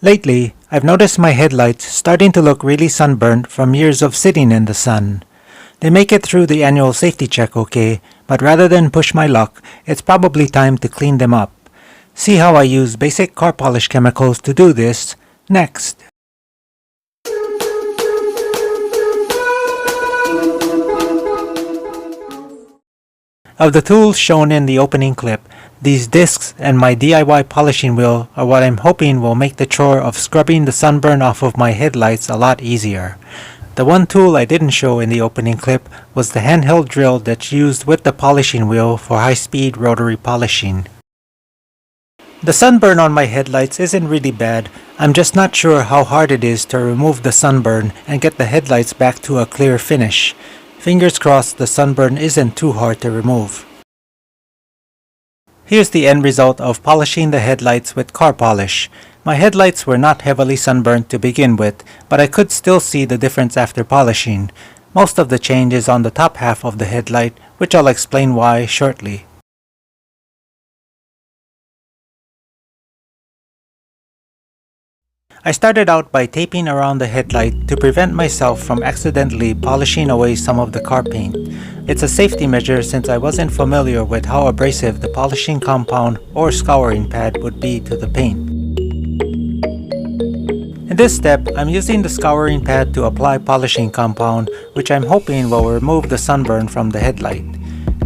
Lately, I've noticed my headlights starting to look really sunburnt from years of sitting in the sun. They make it through the annual safety check okay, but rather than push my luck, it's probably time to clean them up. See how I use basic car polish chemicals to do this next. Of the tools shown in the opening clip, these discs and my DIY polishing wheel are what I'm hoping will make the chore of scrubbing the sunburn off of my headlights a lot easier. The one tool I didn't show in the opening clip was the handheld drill that's used with the polishing wheel for high-speed rotary polishing. The sunburn on my headlights isn't really bad, I'm just not sure how hard it is to remove the sunburn and get the headlights back to a clear finish. Fingers crossed the sunburn isn't too hard to remove. Here's the end result of polishing the headlights with car polish. My headlights were not heavily sunburnt to begin with, but I could still see the difference after polishing. Most of the change is on the top half of the headlight, which I'll explain why shortly. I started out by taping around the headlight to prevent myself from accidentally polishing away some of the car paint. It's a safety measure since I wasn't familiar with how abrasive the polishing compound or scouring pad would be to the paint. In this step, I'm using the scouring pad to apply polishing compound, which I'm hoping will remove the sunburn from the headlight.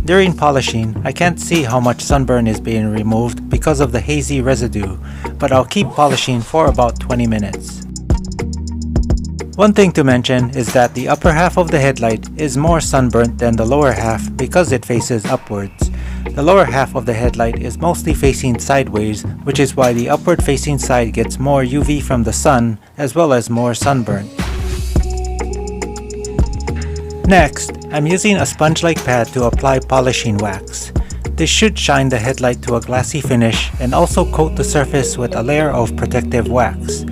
During polishing, I can't see how much sunburn is being removed because of the hazy residue, but I'll keep polishing for about 20 minutes. One thing to mention is that the upper half of the headlight is more sunburnt than the lower half because it faces upwards. The lower half of the headlight is mostly facing sideways, which is why the upward facing side gets more UV from the sun as well as more sunburn. Next, I'm using a sponge-like pad to apply polishing wax. This should shine the headlight to a glassy finish and also coat the surface with a layer of protective wax.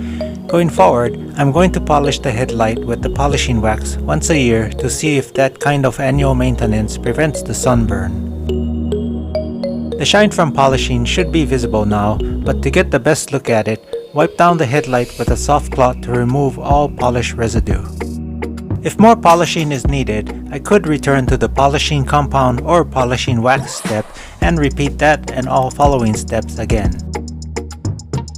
Going forward, I'm going to polish the headlight with the polishing wax once a year to see if that kind of annual maintenance prevents the sunburn. The shine from polishing should be visible now, but to get the best look at it, wipe down the headlight with a soft cloth to remove all polish residue. If more polishing is needed, I could return to the polishing compound or polishing wax step and repeat that and all following steps again.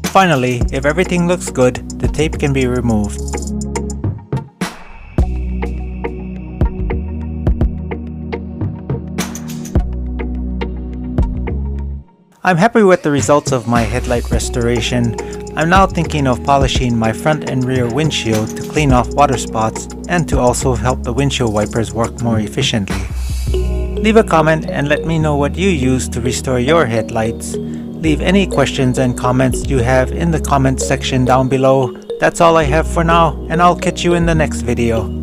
Finally, if everything looks good, the tape can be removed. I'm happy with the results of my headlight restoration. I'm now thinking of polishing my front and rear windshield to clean off water spots and to also help the windshield wipers work more efficiently. Leave a comment and let me know what you use to restore your headlights. Leave any questions and comments you have in the comments section down below. That's all I have for now, and I'll catch you in the next video.